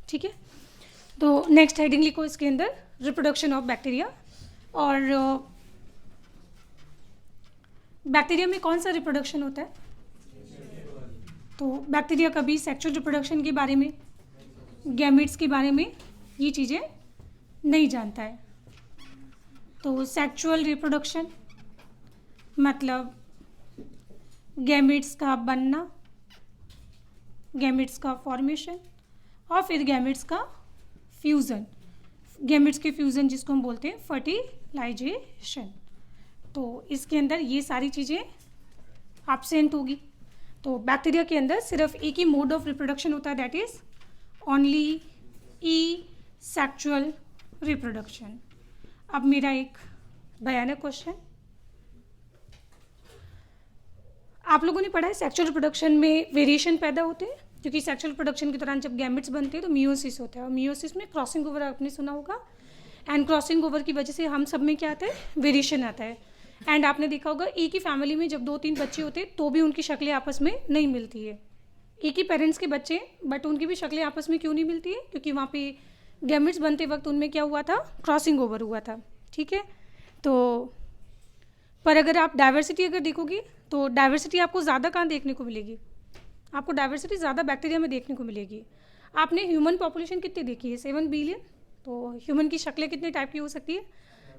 ठीक है, तो नेक्स्ट हेडिंग लिखो इसके अंदर रिप्रोडक्शन ऑफ बैक्टीरिया। और बैक्टीरिया में कौन सा रिप्रोडक्शन होता है? तो बैक्टीरिया कभी सेक्सुअल रिप्रोडक्शन के बारे में, गैमेट्स के बारे में ये चीज़ें नहीं जानता है। तो सेक्सुअल रिप्रोडक्शन मतलब गैमेट्स का बनना, गैमेट्स का फॉर्मेशन और फिर गैमेट्स का फ्यूज़न, गैमेट्स के फ्यूज़न जिसको हम बोलते हैं फर्टिलाइजेशन। तो इसके अंदर ये सारी चीज़ें एब्सेंट होगी। तो बैक्टीरिया के अंदर सिर्फ एक ही मोड ऑफ रिप्रोडक्शन होता है, that is only E sexual reproduction. अब मेरा एक भयानक क्वेश्चन, आप लोगों ने पढ़ा है सेक्सुअल रिप्रोडक्शन में वेरिएशन पैदा होते हैं, क्योंकि सेक्सुअल रिप्रोडक्शन के दौरान जब गैमेट्स बनते हैं तो मियोसिस होता है, और मियोसिस में क्रॉसिंग ओवर आपने सुना होगा, एंड क्रॉसिंग ओवर की वजह से हम सब में क्या आता है, वेरिएशन आता है। एंड आपने देखा होगा एक ही फैमिली में जब 2-3 बच्चे होते हैं तो भी उनकी शक्लें आपस में नहीं मिलती है। एक ही पेरेंट्स के बच्चे बट उनकी भी शक्लें आपस में क्यों नहीं मिलती है? क्योंकि वहाँ पे गैमेट्स बनते वक्त उनमें क्या हुआ था, क्रॉसिंग ओवर हुआ था। ठीक है, तो पर अगर आप डाइवर्सिटी अगर देखोगे तो डाइवर्सिटी आपको ज़्यादा कहाँ देखने को मिलेगी? आपको डाइवर्सिटी ज़्यादा बैक्टीरिया में देखने को मिलेगी। आपने ह्यूमन पॉपुलेशन कितनी देखी है? 7 बिलियन। तो ह्यूमन की शक्लें कितने टाइप की हो सकती है?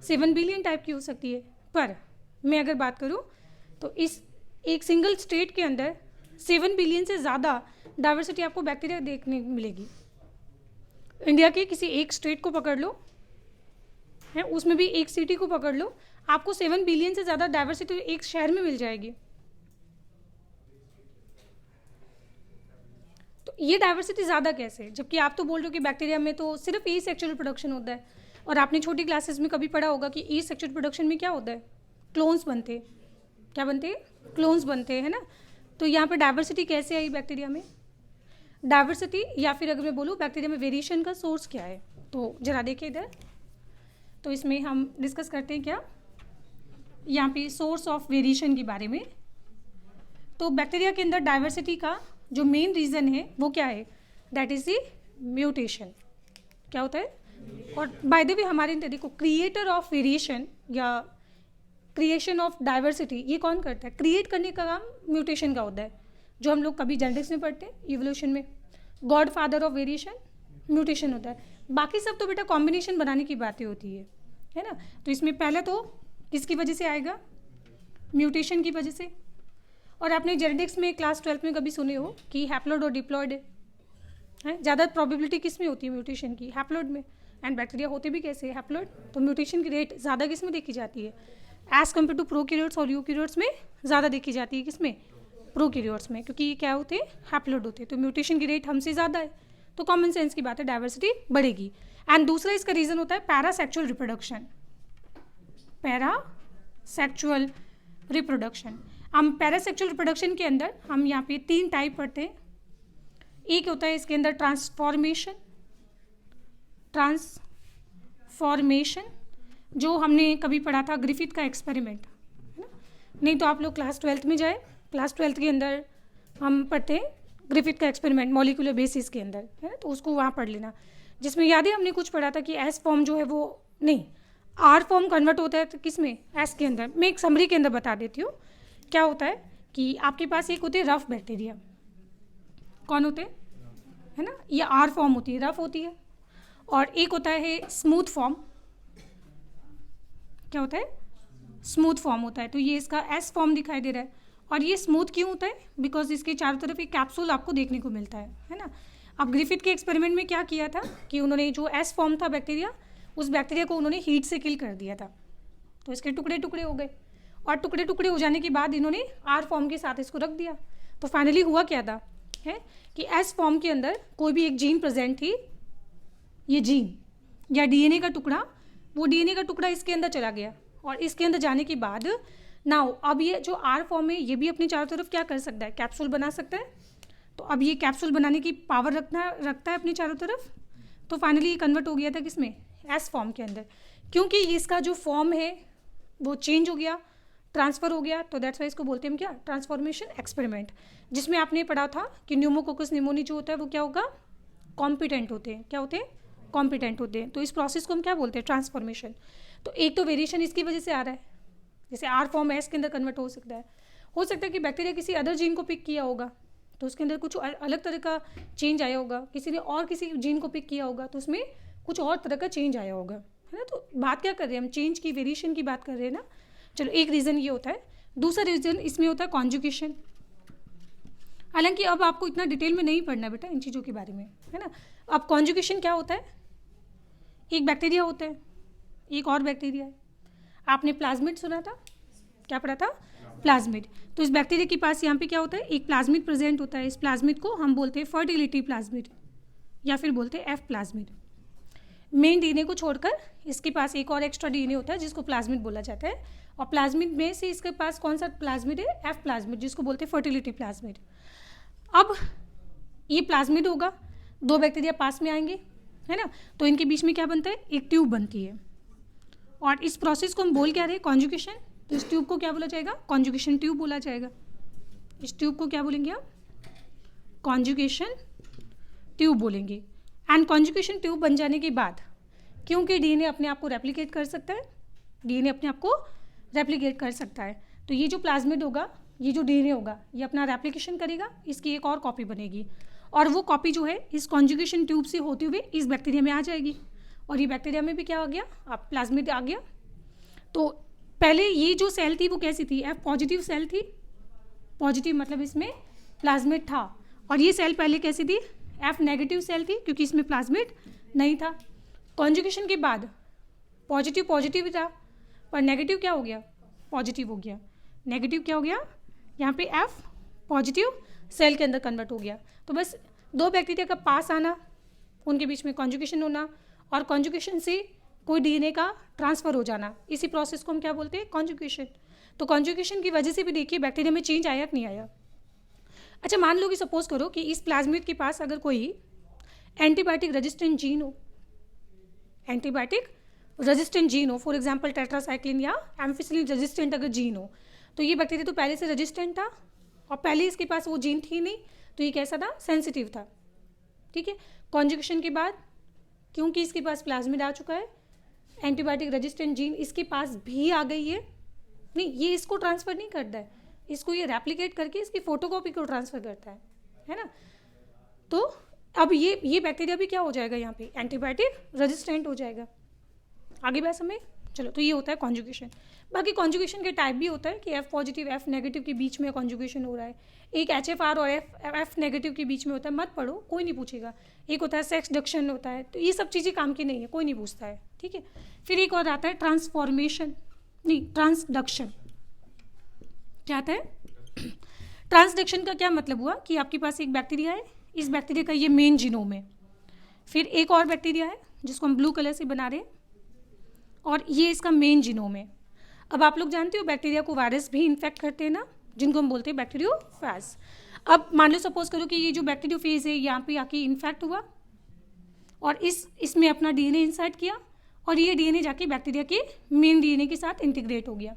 7 बिलियन टाइप की हो सकती है। पर मैं अगर बात करूं तो इस एक सिंगल स्टेट के अंदर 7 बिलियन से ज़्यादा डाइवर्सिटी आपको बैक्टीरिया देखने को मिलेगी। इंडिया के किसी एक स्टेट को पकड़ लो है, उसमें भी एक सिटी को पकड़ लो, आपको 7 बिलियन से ज़्यादा डाइवर्सिटी एक शहर में मिल जाएगी। तो ये डाइवर्सिटी ज़्यादा कैसे, जबकि आप तो बोल रहे हो कि बैक्टीरिया में तो सिर्फ ई सेक्सुअल रिप्रोडक्शन होता है। और आपने छोटी क्लासेस में कभी पढ़ा होगा कि ई सेक्सुअल रिप्रोडक्शन में क्या होता है, क्लोन्स बनते हैं। क्या बनते हैं? क्लोन्स बनते हैं ना। तो यहाँ पर डाइवर्सिटी कैसे आई बैक्टीरिया में? डाइवर्सिटी या फिर अगर मैं बोलूँ बैक्टीरिया में वेरिएशन का सोर्स क्या है, तो जरा देखिए इधर। तो इसमें हम डिस्कस करते हैं क्या यहाँ पे सोर्स ऑफ वेरिएशन के बारे में। तो बैक्टीरिया के अंदर डाइवर्सिटी का जो मेन रीज़न है वो क्या है? That is the mutation. क्या होता है? और बाय द वे हमारे देखो क्रिएटर ऑफ वेरिएशन या क्रिएशन ऑफ डाइवर्सिटी ये कौन करता है? क्रिएट करने का काम म्यूटेशन का होता है, जो हम लोग कभी जेनेटिक्स में पढ़ते हैं, इवोल्यूशन में God father of variation mutation होता है। बाकी सब तो बेटा कॉम्बिनेशन बनाने की बातें होती है ना। तो इसमें पहले तो किसकी वजह से आएगा? म्यूटेशन की वजह से। और आपने जेनेटिक्स में क्लास 12 में कभी सुने हो कि हैप्लॉइड और डिप्लॉइड है, ज़्यादा प्रोबेबिलिटी किस में होती है म्यूटेशन की? हैप्लॉइड में। एंड बैक्टीरिया होते भी कैसे? हैप्लॉइड। तो म्यूटेशन की रेट ज़्यादा किस में देखी जाती है एज़ कम्पेयर टू प्रोकैरियोट्स और यूकैरियोट्स में? ज़्यादा देखी जाती है किसमें? प्रोकैरियोट्स में, क्योंकि ये क्या होते हैं? हैप्लॉइड होते हैं। तो म्यूटेशन की रेट हमसे ज़्यादा है, तो कॉमन सेंस की बात है डाइवर्सिटी बढ़ेगी। एंड दूसरा इसका रीज़न होता है पैरासेक्सुअल रिप्रोडक्शन। पैरासेक्सुअल रिप्रोडक्शन, हम पैरासेक्सुअल रिप्रोडक्शन के अंदर हम यहाँ पे 3 टाइप पढ़ते हैं। एक होता है इसके अंदर ट्रांसफॉर्मेशन, जो हमने कभी पढ़ा था ग्रिफिथ का एक्सपेरिमेंट, है ना। नहीं तो आप लोग क्लास 12 में जाए, क्लास 12 के अंदर हम पढ़ते हैं ग्रिफिथ का एक्सपेरिमेंट मॉलिक्यूलर बेसिस के अंदर, है ना। तो उसको वहाँ पढ़ लेना, जिसमें याद है हमने कुछ पढ़ा था कि एस फॉर्म जो है वो नहीं, आर फॉर्म कन्वर्ट होता है तो किस में? एस के अंदर। मैं एक समरी के अंदर बता देती हूँ क्या होता है कि आपके पास एक होते हैं रफ बैक्टीरिया। कौन होते हैं? है ना, ये आर फॉर्म होती है, रफ होती है। और एक होता है स्मूथ फॉर्म। क्या होता है? स्मूथ फॉर्म होता है। तो ये इसका एस फॉर्म दिखाई दे रहा है। और ये स्मूथ क्यों होता है? बिकॉज इसके चारों तरफ एक कैप्सूल आपको देखने को मिलता है ना। अब ग्रिफिथ के एक्सपेरिमेंट में क्या किया था कि उन्होंने जो एस फॉर्म था बैक्टीरिया, उस बैक्टीरिया को उन्होंने हीट से किल कर दिया था, तो इसके टुकड़े टुकड़े हो गए। और टुकड़े टुकड़े हो जाने के बाद इन्होंने आर फॉर्म के साथ इसको रख दिया। तो फाइनली हुआ क्या था है कि एस फॉर्म के अंदर कोई भी एक जीन प्रेजेंट थी, ये जीन या डीएनए का टुकड़ा, वो डीएनए का टुकड़ा इसके अंदर चला गया। और इसके अंदर जाने के बाद नाउ अब ये जो आर फॉर्म है ये भी अपने चारों तरफ क्या कर सकता है? कैप्सूल बना सकता है। तो अब ये कैप्सूल बनाने की पावर रखता है अपने चारों तरफ। तो फाइनली ये कन्वर्ट हो गया था किसमें? एस फॉर्म के अंदर, क्योंकि इसका जो फॉर्म है वो चेंज हो गया, ट्रांसफ़र हो गया। तो दैट्स वाई इसको बोलते हैं हम क्या? ट्रांसफॉर्मेशन एक्सपेरिमेंट, जिसमें आपने पढ़ा था कि न्यूमोकोकस निमोनी जो होता है वो क्या होगा? कॉम्पिटेंट होते हैं। क्या होते हैं? कॉम्पिटेंट होते हैं। तो इस प्रोसेस को हम क्या बोलते हैं? ट्रांसफॉर्मेशन। तो एक तो वेरिएशन इसकी वजह से आ रहा है, जैसे आर फॉर्म एस के अंदर कन्वर्ट हो सकता है कि बैक्टीरिया किसी अदर जीन को पिक किया होगा तो उसके अंदर कुछ अलग तरह का चेंज आया होगा, किसी ने और किसी जीन को पिक किया होगा तो उसमें कुछ और तरह का चेंज आया होगा, है ना। तो बात क्या कर रहे हैं हम? चेंज की, वेरिएशन की बात कर रहे हैं ना। चलो, एक रीज़न ये होता है। दूसरा रीज़न इसमें होता है कॉन्जुगेशन। हालांकि अब आपको इतना डिटेल में नहीं पढ़ना बेटा इन चीज़ों के बारे में, है ना। अब कॉन्जुगेशन क्या होता है? एक बैक्टीरिया होता है, एक और बैक्टीरिया है। आपने प्लाज्मिड सुना था? क्या पढ़ा था? प्लाज्मिड। तो इस बैक्टीरिया के पास यहाँ पे क्या होता है? एक प्लाज्मिड प्रेजेंट होता है। इस प्लाज्मिड को हम बोलते हैं फर्टिलिटी प्लाज्मिड या फिर बोलते हैं एफ प्लाज्मिड। मेन डीएनए को छोड़कर इसके पास एक और एक्स्ट्रा डीएनए होता है जिसको प्लाज्मिड बोला जाता है, और प्लाज्मिड में से इसके पास कौन सा प्लाज्मिड है? एफ प्लाज्मिड, जिसको बोलते हैं फर्टिलिटी प्लाज्मिड। अब ये प्लाज्मिड होगा, दो बैक्टीरिया पास में आएंगे, है ना, तो इनके बीच में क्या बनता है? एक ट्यूब बनती है, और इस प्रोसेस को हम बोल क्या रहे हैं? कॉन्जुगेशन। तो इस ट्यूब को क्या बोला जाएगा? कॉन्जुगेशन ट्यूब बोला जाएगा। इस ट्यूब को क्या बोलेंगे आप? कॉन्जुगेशन ट्यूब बोलेंगे। एंड कॉन्जुगेशन ट्यूब बन जाने के बाद, क्योंकि डीएनए अपने आप को रेप्लिकेट कर सकता है, डीएनए अपने आप को रेप्लिकेट कर सकता है, तो ये जो प्लाज्मिड होगा, ये जो डीएनए होगा, ये अपना रेप्लिकेशन करेगा, इसकी एक और कॉपी बनेगी, और वो कॉपी जो है इस कॉन्जुगेशन ट्यूब से होते हुए इस बैक्टीरिया में आ जाएगी, और ये बैक्टीरिया में भी क्या आ गया? आप प्लाज्मिड आ गया। तो पहले ये जो सेल थी वो कैसी थी? एफ पॉजिटिव सेल थी। पॉजिटिव मतलब इसमें प्लाज्मिड था, और ये सेल पहले कैसी थी? एफ नेगेटिव सेल थी, क्योंकि इसमें प्लाज्मिड नहीं था। कॉन्जुगेशन के बाद पॉजिटिव पॉजिटिव था, पर नेगेटिव क्या हो गया? पॉजिटिव हो गया। नेगेटिव क्या हो गया? यहाँ पे एफ पॉजिटिव सेल के अंदर कन्वर्ट हो गया। तो बस दो बैक्टीरिया का पास आना, उनके बीच में कॉन्जुगेशन होना, और कॉन्जुगेशन से कोई डीएनए का ट्रांसफ़र हो जाना, इसी प्रोसेस को हम क्या बोलते हैं? कॉन्जुगेशन। तो कॉन्जुगेशन की वजह से भी देखिए बैक्टीरिया में चेंज आया कि नहीं आया। अच्छा, मान लो कि सपोज करो कि इस प्लाज्मिड के पास अगर कोई एंटीबायोटिक रेजिस्टेंट जीन हो, एंटीबायोटिक रेजिस्टेंट जीन हो, फॉर एग्जांपल टेट्रासाइक्लिन या एम्फिसिलिन रेजिस्टेंट अगर जीन हो, तो ये बैक्टीरिया तो पहले से रेजिस्टेंट था, और पहले इसके पास वो जीन थी नहीं, तो ये कैसा था? सेंसिटिव था। ठीक है। कॉन्जुगेशन के बाद क्योंकि इसके पास प्लाज्मिड आ चुका है, एंटीबायोटिक रेजिस्टेंट जीन इसके पास भी आ गई है, नहीं ये इसको ट्रांसफ़र नहीं करता है, इसको ये रेप्लिकेट करके इसकी फोटोकॉपी को ट्रांसफ़र करता है ना। तो अब ये बैक्टीरिया भी क्या हो जाएगा? यहाँ पे एंटीबायोटिक रेजिस्टेंट हो जाएगा। आगे बात समझ? चलो, तो ये होता है कॉन्जुगेशन। बाकी कॉन्जुगेशन के टाइप भी होता है कि एफ पॉजिटिव एफ नेगेटिव के बीच में कॉन्जुगेशन हो रहा है, एक HFR और एफ नेगेटिव के बीच में होता है, मत पढ़ो, कोई नहीं पूछेगा। एक होता है सेक्सडक्शन होता है, तो ये सब चीज़ें काम की नहीं है, कोई नहीं पूछता है। ठीक है। फिर एक और आता है ट्रांसफॉर्मेशन, नहीं ट्रांसडक्शन। क्या आता है? ट्रांसडक्शन का क्या मतलब हुआ कि आपके पास एक बैक्टीरिया है, इस बैक्टीरिया का ये मेन जीनोम है, फिर एक और बैक्टीरिया है जिसको हम ब्लू कलर से बना रहे हैं, और ये इसका मेन जीनोम है। अब आप लोग जानते हो बैक्टीरिया को वायरस भी इन्फेक्ट करते हैं ना, जिनको हम बोलते हैं बैक्टीरियोफेज। अब मान लो सपोज करो कि ये जो बैक्टीरियोफेज है यहाँ पे आके इन्फेक्ट हुआ, और इसमें अपना डीएनए इंसर्ट किया, और ये डीएनए जाके बैक्टीरिया के मेन डीएनए के साथ इंटीग्रेट हो गया।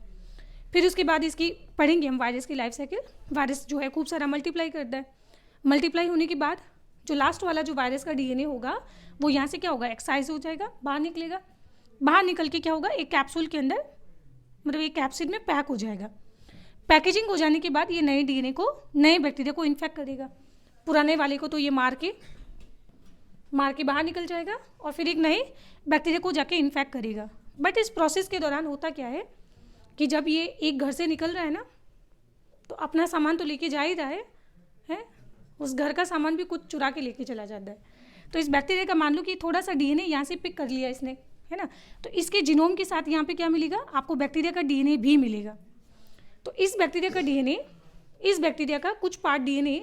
फिर उसके बाद इसकी पढ़ेंगे हम वायरस की लाइफ साइकिल। वायरस जो है खूब सारा मल्टीप्लाई करता है, मल्टीप्लाई होने के बाद जो लास्ट वाला जो वायरस का डीएनए होगा वो यहाँ से क्या होगा? एक्साइज हो जाएगा, बाहर निकलेगा, बाहर निकल के क्या होगा? एक कैप्सूल के अंदर, मतलब एक कैप्सिड में पैक हो जाएगा। पैकेजिंग हो जाने के बाद ये नए डीएनए को, नए बैक्टीरिया को इन्फेक्ट करेगा, पुराने वाले को तो ये मार के बाहर निकल जाएगा, और फिर एक नए बैक्टीरिया को जाके इन्फेक्ट करेगा। बट इस प्रोसेस के दौरान होता क्या है कि जब ये एक घर से निकल रहा है ना, तो अपना सामान तो लेके जा ही रहा है, उस घर का सामान भी कुछ चुरा के लेके चला जाता है। तो इस बैक्टीरिया का मान लो कि थोड़ा सा डीएनए यहाँ से पिक कर लिया इसने, है ना, तो इसके जीनोम के साथ यहाँ पे क्या मिलेगा? आपको बैक्टीरिया का डीएनए भी मिलेगा। तो इस बैक्टीरिया का डीएनए, इस बैक्टीरिया का कुछ पार्ट डीएनए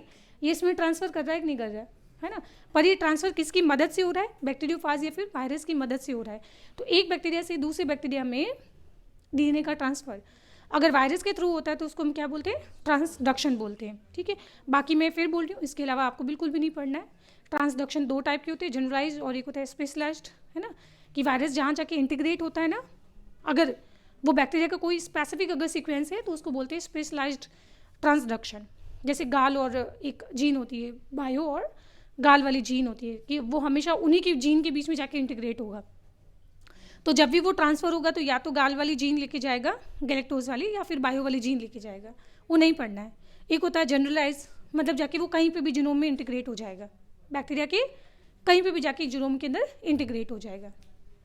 ये इसमें ट्रांसफ़र कर रहा है कि नहीं कर रहा है ना। पर ये ट्रांसफ़र किसकी मदद से हो रहा है? बैक्टीरियोफेज या फिर वायरस की मदद से हो रहा है। तो एक बैक्टीरिया से दूसरे बैक्टीरिया में डीएनए का ट्रांसफ़र अगर वायरस के थ्रू होता है तो उसको हम क्या बोलते हैं? ट्रांसडक्शन बोलते हैं। ठीक है। बाकी मैं फिर बोल रही हूँ, इसके अलावा आपको बिल्कुल भी नहीं पढ़ना है। ट्रांसडक्शन दो टाइप के होते हैं, जनरलाइज्ड और एक होता है स्पेशलाइज्ड, है ना, कि वायरस जहाँ जाके इंटीग्रेट होता है ना, अगर वो बैक्टीरिया का कोई स्पेसिफिक अगर सीक्वेंस है तो उसको बोलते हैं स्पेशलाइज्ड ट्रांसडक्शन। जैसे गाल और एक जीन होती है बायो और गाल वाली जीन होती है कि वो हमेशा उन्हीं की जीन के बीच में जाके इंटीग्रेट होगा। तो जब भी वो ट्रांसफ़र होगा तो या तो गाल वाली जीन लेके जाएगा गैलेक्टोज वाली, या फिर बायो वाली जीन लेके जाएगा, वो नहीं पढ़ना है। एक होता है जनरलाइज, मतलब जाके वो कहीं पे भी जीनोम में इंटीग्रेट हो जाएगा, बैक्टीरिया के कहीं पे भी जाके जीनोम के अंदर इंटीग्रेट हो जाएगा।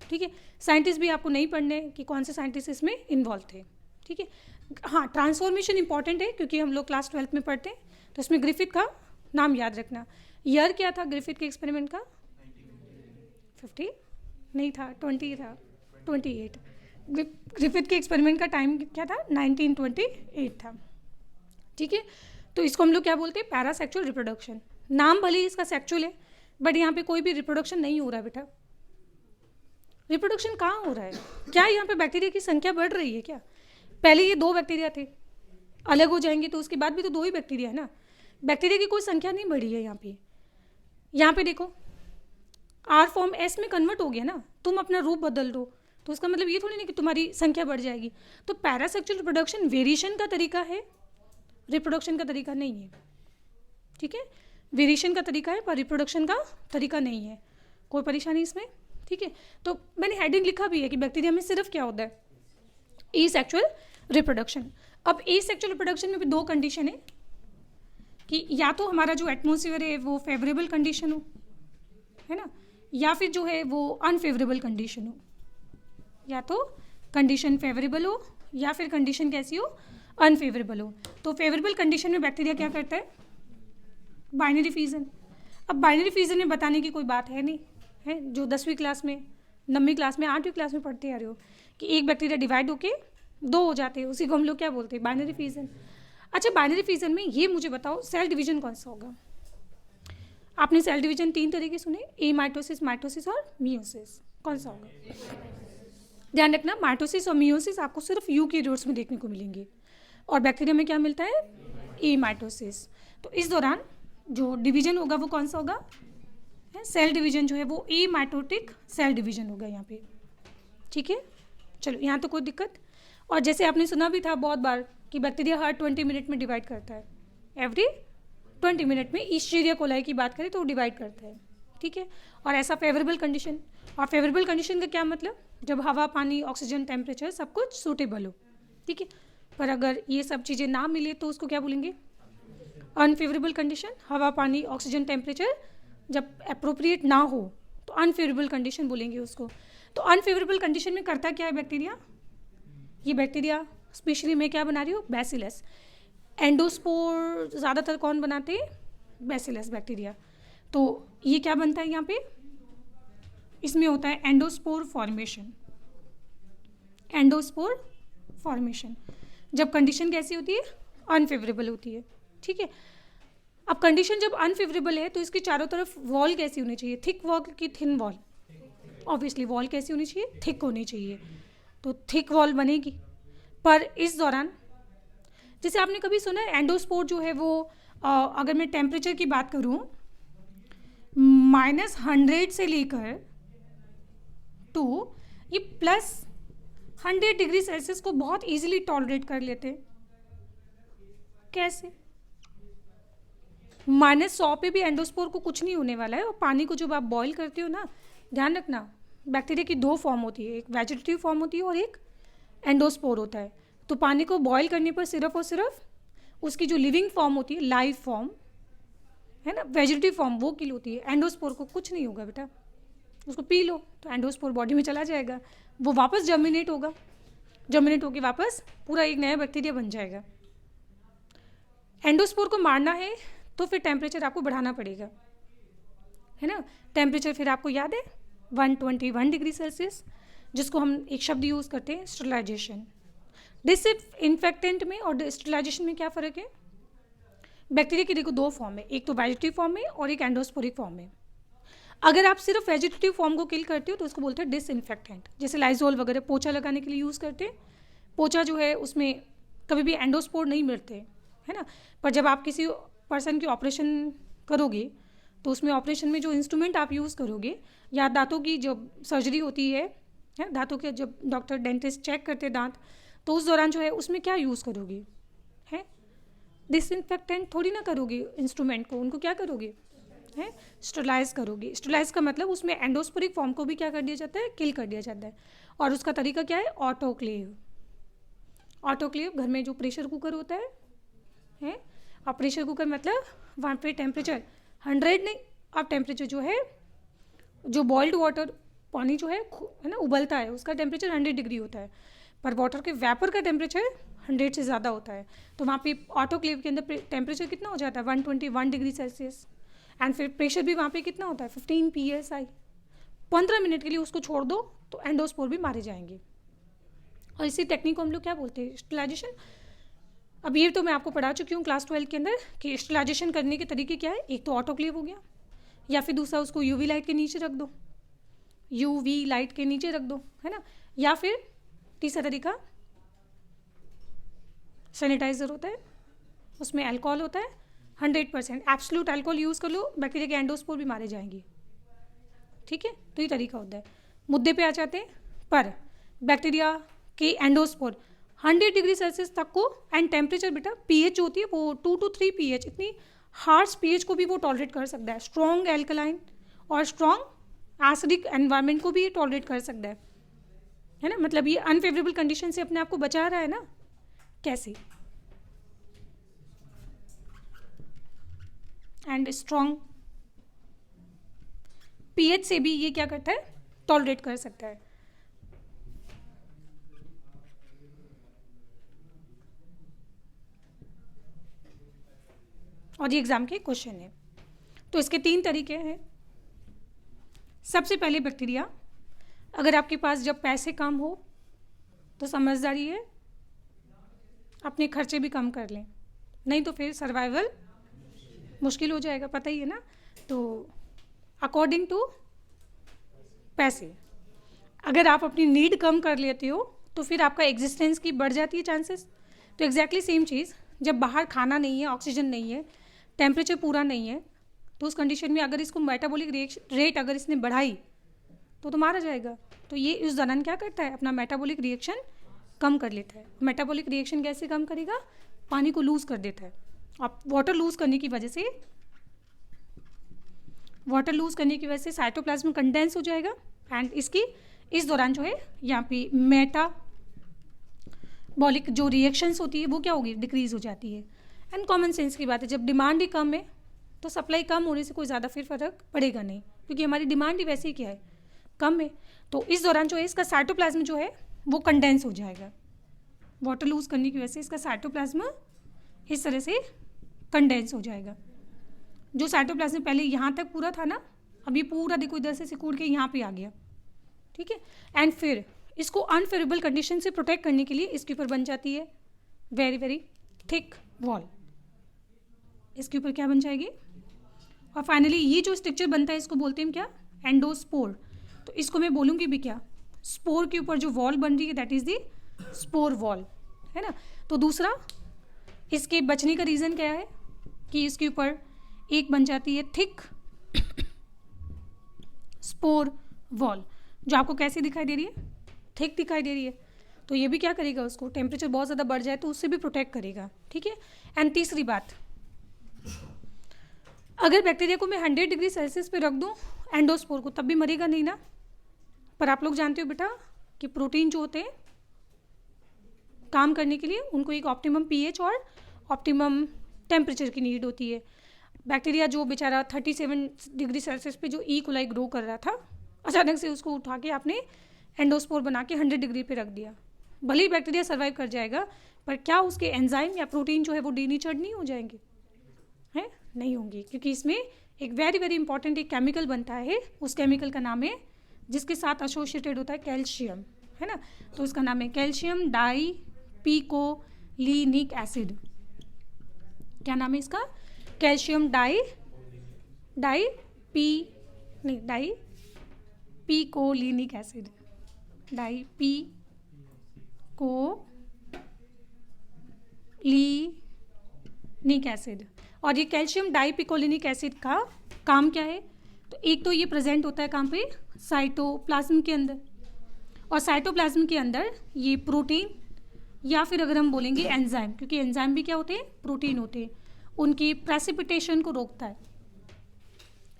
ठीक है, साइंटिस्ट भी आपको नहीं पढ़ने कि कौन से साइंटिस्ट इसमें इन्वॉल्व थे। ठीक है, हाँ ट्रांसफॉर्मेशन इंपॉर्टेंट है क्योंकि हम लोग क्लास 12th में पढ़ते हैं, तो इसमें ग्रिफिथ का नाम याद रखना। ईयर क्या था ग्रिफिथ के एक्सपेरिमेंट का? 50 नहीं था, 20 था, 28। ग्रिफिथ के एक्सपेरिमेंट का टाइम क्या था? 1928 था। ठीक है, तो इसको हम लोग क्या बोलते हैं? Parasexual reproduction. नाम भले ही इसका सेक्सुअल है, बट यहाँ पे कोई भी रिप्रोडक्शन नहीं हो रहा है बेटा। रिप्रोडक्शन कहाँ हो रहा है? क्या यहाँ पे बैक्टीरिया की संख्या बढ़ रही है क्या? पहले ये 2 बैक्टीरिया थे, अलग हो जाएंगे तो उसके बाद भी तो 2 ही बैक्टीरिया है ना। बैक्टीरिया की कोई संख्या नहीं बढ़ी है यहाँ पे। यहाँ पे देखो आर फॉर्म एस में कन्वर्ट हो गया ना, तुम अपना रूप बदल दो तो उसका मतलब ये थोड़ी नहीं कि तुम्हारी संख्या बढ़ जाएगी। तो पैरासेक्सुअल रिप्रोडक्शन वेरिएशन का तरीका है, रिप्रोडक्शन का तरीका नहीं है। ठीक है, वेरिएशन का तरीका है पर रिप्रोडक्शन का तरीका नहीं है। कोई परेशानी इसमें? ठीक है, तो मैंने हेडिंग लिखा भी है कि बैक्टीरिया में सिर्फ क्या होता है? Asexual reproduction. अब एसेक्सुअल रिप्रोडक्शन में भी 2 कंडीशन है कि या तो हमारा जो एटमॉस्फेयर है वो फेवरेबल कंडीशन हो, है ना, या फिर जो है वो अनफेवरेबल कंडीशन हो। या तो कंडीशन फेवरेबल हो या फिर कंडीशन कैसी हो? अनफेवरेबल हो। तो फेवरेबल कंडीशन में बैक्टीरिया क्या करता है? Binary fusion. अब बाइनरी फ्यूजन में बताने की कोई बात है नहीं, है जो 10वीं क्लास में, 9वीं क्लास में, 8वीं क्लास में पढ़ते आ रहे हो कि एक बैक्टीरिया डिवाइड होके 2 हो जाते हैं, उसी को हम लोग क्या बोलते हैं? Binary fusion. अच्छा, बाइनरी फ्यूजन में ये मुझे बताओ सेल डिवीजन कौन सा होगा? आपने सेल डिवीजन 3 तरीके सुने, ए माइटोसिस, माइटोसिस और मियोसिस। कौन सा होगा? ध्यान रखना, माइटोसिस और मियोसिस आपको सिर्फ यूकेरियोट्स में देखने को मिलेंगे और बैक्टीरिया में क्या मिलता है? ए माइटोसिस। तो इस दौरान जो डिवीजन होगा वो कौन सा होगा? सेल डिवीजन जो है वो ए माइटोटिक सेल डिवीजन होगा यहाँ पे। ठीक है, चलो यहाँ तो कोई दिक्कत। और जैसे आपने सुना भी था बहुत बार कि बैक्टीरिया हर 20 मिनट में डिवाइड करता है, एवरी 20 मिनट में ईस्चेरिया कोलाई की बात करें तो डिवाइड करता है। ठीक है, और ऐसा फेवरेबल कंडीशन। और फेवरेबल कंडीशन का क्या मतलब? जब हवा, पानी, ऑक्सीजन, टेम्परेचर सब कुछ सूटेबल हो। ठीक है, पर अगर ये सब चीज़ें ना मिले तो उसको क्या बोलेंगे? Unfavourable condition. हवा, पानी, ऑक्सीजन, टेम्परेचर जब अप्रोप्रिएट ना हो तो अनफेवरेबल कंडीशन बोलेंगे उसको। तो अनफेवरेबल कंडीशन में करता क्या है बैक्टीरिया? ये बैक्टीरिया स्पेशली मैं क्या बना रही हूँ? बैसिलस। एंडोस्पोर ज़्यादातर कौन बनाते हैं? Bacillus bacteria. तो ये क्या बनता है यहाँ पे? इसमें होता है एंडोस्पोर फॉर्मेशन। एंडोस्पोर फॉर्मेशन जब कंडीशन कैसी होती है? अनफेवरेबल होती है। ठीक है, अब कंडीशन जब अनफेवरेबल है तो इसके चारों तरफ वॉल कैसी होनी चाहिए? थिक वॉल की थिन वॉल? ऑब्वियसली वॉल कैसी होनी चाहिए? थिक होनी चाहिए। तो थिक वॉल बनेगी। पर इस दौरान जैसे आपने कभी सुना है एंडोस्पोर जो है वो अगर मैं टेम्परेचर की बात करूं -100 से लेकर टू ये +100 डिग्री सेल्सियस को बहुत इजीली टॉलरेट कर लेते हैं। कैसे? -100 पे भी एंडोस्पोर को कुछ नहीं होने वाला है। और पानी को जब आप बॉईल करते हो ना, ध्यान रखना बैक्टीरिया की 2 फॉर्म होती है, एक वेजिटेटिव फॉर्म होती है और एक एंडोस्पोर होता है। तो पानी को बॉईल करने पर सिर्फ और सिर्फ उसकी जो लिविंग फॉर्म होती है, लाइव फॉर्म है ना, वेजिटेटिव फॉर्म, वो किल होती है। एंडोस्पोर को कुछ नहीं होगा बेटा, उसको पी लो तो एंडोस्पोर बॉडी में चला जाएगा, वो वापस जर्मिनेट होगा, जर्मिनेट होकर वापस पूरा एक नया बैक्टीरिया बन जाएगा। एंडोस्पोर को मारना है तो फिर टेम्परेचर आपको बढ़ाना पड़ेगा, है ना। टेम्परेचर फिर आपको याद है 121 डिग्री सेल्सियस, जिसको हम एक शब्द यूज़ करते हैं स्टरलाइजेशन। डिसइंफेक्टेंट में और स्टरलाइजेशन में क्या फ़र्क है? बैक्टीरिया की देखो 2 फॉर्म है, एक तो वेजिटेटिव फॉर्म में और एक एंडोस्पोरिक फॉर्म में। अगर आप सिर्फ वेजिटेटिव फॉर्म को किल करते हो तो उसको बोलते हैं डिसइंफेक्टेंट। जैसे लाइजोल वगैरह पोछा लगाने के लिए यूज़ करते हैं, पोछा जो है उसमें कभी भी एंडोस्पोर नहीं मिलते, है ना। पर जब आप किसी पर्सन की ऑपरेशन करोगे तो उसमें ऑपरेशन में जो इंस्ट्रूमेंट आप यूज़ करोगे, या दांतों की जब सर्जरी होती है, दांतों के जब डॉक्टर डेंटिस्ट चेक करते हैं दांत, तो उस दौरान जो है उसमें क्या यूज़ करोगे? है डिसइंफेक्टेंट थोड़ी ना करोगे इंस्ट्रूमेंट को, उनको क्या करोगे? है, स्टरलाइज करोगे। स्टरलाइज का मतलब उसमें एंडोस्पोरिक फॉर्म को भी क्या कर दिया जाता है, किल कर दिया जाता है। और उसका तरीका क्या है, ऑटोक्लेव। ऑटोक्लेव घर में जो प्रेशर कुकर होता है, और प्रेशर कुकर मतलब वहाँ पे टेम्परेचर 100 नहीं, अब टेम्परेचर जो है, जो बॉइल्ड वाटर पानी जो है ना उबलता है, उसका टेम्परेचर 100 डिग्री होता है, पर वाटर के वेपर का टेम्परेचर 100 से ज़्यादा होता है। तो वहाँ पे ऑटोक्लेव के अंदर टेम्परेचर कितना हो जाता है, 121 डिग्री सेल्सियस। एंड फिर प्रेशर भी वहाँ पे कितना होता है, 15 PSI। 15 मिनट के लिए उसको छोड़ दो तो एंडोस्पोर भी मारे जाएंगे। और इसी टेक्निक को हम लोग क्या बोलते हैं, स्टरलाइजेशन। अब ये तो मैं आपको पढ़ा चुकी हूँ क्लास 12 के अंदर कि स्टरलाइजेशन करने के तरीके क्या है। एक तो ऑटोक्लेव हो गया, या फिर दूसरा उसको यूवी लाइट के नीचे रख दो, यूवी लाइट के नीचे रख दो, है ना। या फिर तीसरा तरीका सैनिटाइजर होता है, उसमें अल्कोहल होता है 100%, एब्सोल्यूट अल्कोहल यूज़ कर लो, बैक्टीरिया के एंडोस्पोर भी मारे जाएंगे। ठीक है, तो ये तरीका होता है। मुद्दे पे आ जाते हैं, पर बैक्टीरिया के एंडोस्पोर 100 डिग्री सेल्सियस तक को, एंड टेम्परेचर बेटा pH जो होती है वो 2 to 3 pH, इतनी हार्श pH को भी वो टॉलरेट कर सकता है। स्ट्रॉन्ग एल्कलाइन और स्ट्रॉन्ग एसिडिक एनवायरनमेंट को भी ये टॉलरेट कर सकता है ना। मतलब ये अनफेवरेबल कंडीशन से अपने आप को बचा रहा है ना। कैसे, एंड स्ट्रॉन्ग pH से भी ये क्या करता है, टॉलरेट कर सकता है। और ये एग्जाम के क्वेश्चन है। तो इसके 3 तरीके हैं। सबसे पहले बैक्टीरिया, अगर आपके पास जब पैसे कम हो तो समझदारी है अपने खर्चे भी कम कर लें, नहीं तो फिर सर्वाइवल मुश्किल हो जाएगा, पता ही है ना। तो अकॉर्डिंग टू पैसे, अगर आप अपनी नीड कम कर लेते हो तो फिर आपका एग्जिस्टेंस की बढ़ जाती है चांसेस। तो एग्जैक्टली सेम चीज़, जब बाहर खाना नहीं है, ऑक्सीजन नहीं है, टेम्परेचर पूरा नहीं है, तो उस कंडीशन में अगर इसको मेटाबॉलिक रेट अगर इसने बढ़ाई तो मारा जाएगा। तो ये इस दौरान क्या करता है, अपना मेटाबॉलिक रिएक्शन कम कर लेता है। मेटाबॉलिक रिएक्शन कैसे कम करेगा, पानी को लूज़ कर देता है। अब वाटर लूज़ करने की वजह से साइटोप्लाज्म कंडेंस हो जाएगा, एंड इसकी इस दौरान जो है यहाँ पे मेटाबॉलिक जो रिएक्शंस होती है वो क्या होगी, डिक्रीज हो जाती है। एंड कॉमन सेंस की बात है, जब डिमांड ही कम है तो सप्लाई कम होने से कोई ज़्यादा फिर फर्क पड़ेगा नहीं, क्योंकि हमारी डिमांड ही वैसे ही क्या है, कम है। तो इस दौरान जो है इसका साइटोप्लाज्म जो है वो कंडेंस हो जाएगा। वाटर लूज करने की वजह से इसका साइटोप्लाज्म इस तरह से कंडेंस हो जाएगा। जो साइटोप्लाज्म पहले यहाँ तक पूरा था ना, अभी पूरा देखो इधर से सिकुड़ के यहाँ पे आ गया। ठीक है, एंड फिर इसको अनफेवरेबल कंडीशन से प्रोटेक्ट करने के लिए इसके ऊपर बन जाती है वेरी वेरी थिक वॉल। इसके ऊपर क्या बन जाएगी, और फाइनली ये जो स्ट्रक्चर बनता है इसको बोलते हैं क्या, एंडोस्पोर। तो इसको मैं बोलूँगी भी क्या, स्पोर के ऊपर जो वॉल बन रही है that is the spore wall, है ना। तो दूसरा इसके बचने का रीज़न क्या है कि इसके ऊपर एक बन जाती है थिक स्पोर वॉल, जो आपको कैसे दिखाई दे रही है, थिक दिखाई दे रही है। तो ये भी क्या करेगा, उसको टेम्परेचर बहुत ज़्यादा बढ़ जाए तो उससे भी प्रोटेक्ट करेगा। ठीक है, एंड तीसरी बात, अगर बैक्टीरिया को मैं 100 डिग्री सेल्सियस पे रख दूँ एंडोस्पोर को, तब भी मरेगा नहीं ना। पर आप लोग जानते हो बेटा कि प्रोटीन जो होते हैं काम करने के लिए उनको एक ऑप्टिमम pH और ऑप्टिमम टेम्परेचर की नीड होती है। बैक्टीरिया जो बेचारा 37 डिग्री सेल्सियस पे जो ई कोलाई ग्रो कर रहा था, अचानक से उसको उठा के आपने एंडोस्पोर बना के 100 डिग्री पे रख दिया। भले ही बैक्टीरिया सर्वाइव कर जाएगा, पर क्या उसके एंजाइम या प्रोटीन जो है वो डीनेचर्ड नहीं हो जाएंगे, हैं, नहीं होंगे, क्योंकि इसमें एक वेरी वेरी इंपॉर्टेंट एक केमिकल बनता है। उस केमिकल का नाम है, जिसके साथ एसोसिएटेड होता है कैल्शियम, है ना। तो उसका नाम है कैल्शियम डाइपिकोलिनिक एसिड। क्या नाम है इसका, calcium dipicolinic acid, dipicolinic acid. और ये कैल्शियम डाइपिकोलिनिक एसिड का काम क्या है, तो एक तो ये प्रेजेंट होता है कहाँ पे, साइटोप्लाज्म के अंदर, और साइटोप्लाज्म के अंदर ये प्रोटीन या फिर अगर हम बोलेंगे एंजाइम, क्योंकि एंजाइम भी क्या होते हैं, प्रोटीन होते हैं, उनकी प्रेसिपिटेशन को रोकता है।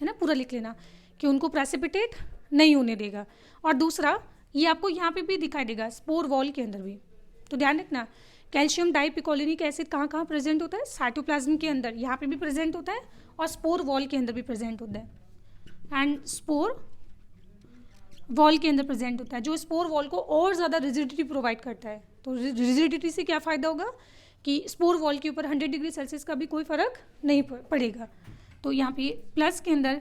है ना, पूरा लिख लेना कि उनको प्रेसिपिटेट नहीं होने देगा। और दूसरा ये आपको यहाँ पे भी दिखाई देगा स्पोर वॉल के अंदर भी, तो ध्यान रखना कैल्शियम डाइपिकोलिनिक एसिड कहाँ कहाँ प्रेजेंट होता है, साइटोप्लाज्म के अंदर, यहाँ पे भी प्रेजेंट होता है और स्पोर वॉल के अंदर भी प्रेजेंट होता है। एंड स्पोर वॉल के अंदर प्रेजेंट होता है, जो स्पोर वॉल को और ज़्यादा रिजिडिटी प्रोवाइड करता है। तो रिजिडिटी से क्या फ़ायदा होगा कि स्पोर वॉल के ऊपर 100 डिग्री सेल्सियस का भी कोई फ़र्क नहीं पड़ेगा। तो यहाँ पे प्लस के अंदर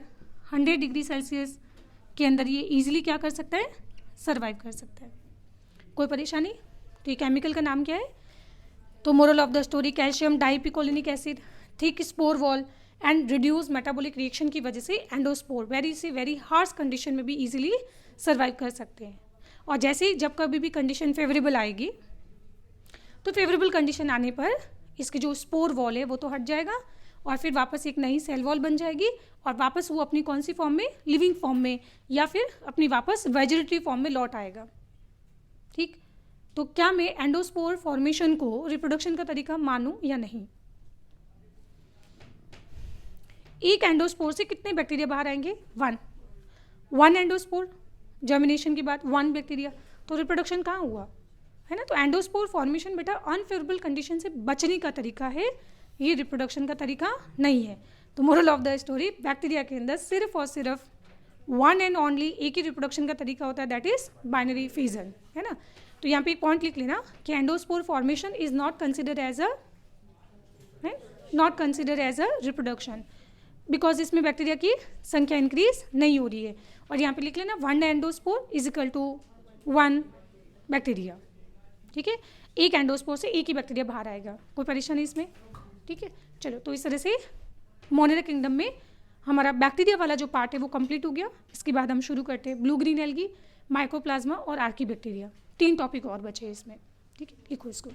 100 डिग्री सेल्सियस के अंदर ये ईजिली क्या कर सकता है, सर्वाइव कर सकता है। कोई परेशानी? तो ये केमिकल का नाम क्या है? तो moral of the story, calcium dipicolinic acid, thick spore wall and reduce metabolic reaction की वजह से एंडोस्पोर वेरी हार्श कंडीशन में भी इजीली सर्वाइव कर सकते हैं। और जैसे ही जब कभी भी कंडीशन फेवरेबल आएगी तो फेवरेबल कंडीशन आने पर इसके जो स्पोर वॉल है वो तो हट जाएगा और फिर वापस एक नई सेल वॉल बन जाएगी और वापस वो अपनी कौन सी फॉर्म में, लिविंग फॉर्म में या फिर अपनी वापस वेजिटेटिव फॉर्म में लौट आएगा। ठीक, तो क्या मैं एंडोस्पोर फॉर्मेशन को रिप्रोडक्शन का तरीका मानूं या नहीं? एक एंडोस्पोर से कितने बैक्टीरिया बाहर आएंगे? वन एंडोस्पोर, जर्मिनेशन के बाद 1 बैक्टीरिया, तो रिप्रोडक्शन कहाँ हुआ, है ना। तो एंडोस्पोर फॉर्मेशन बेटा अनफेवरेबल कंडीशन से बचने का तरीका है, ये रिप्रोडक्शन का तरीका नहीं है। तो moral of the story, bacteria के अंदर सिर्फ और सिर्फ 1 एंड ओनली एक ही रिप्रोडक्शन का तरीका होता है, दैट इज बाइनरी फिजन, है ना। तो यहाँ पे एक पॉइंट लिख लेना कि endospore formation is not consider as a reproduction because इसमें बैक्टीरिया की संख्या इंक्रीज नहीं हो रही है। और यहाँ पे लिख लेना 1 endospore is equal to 1 bacteria. ठीक है, एक एंडोस्पोर से एक ही बैक्टीरिया बाहर आएगा, कोई परेशानी इसमें? ठीक है, चलो, तो इस तरह से मोनेरा किंगडम में हमारा बैक्टीरिया वाला जो पार्ट है वो कंप्लीट हो गया। इसके बाद हम शुरू करते हैं ब्लू ग्रीन एल्गी, माइकोप्लाज्मा और आर्की बैक्टीरिया। 3 टॉपिक और बचे इसमें। ठीक है, लिखो इसको।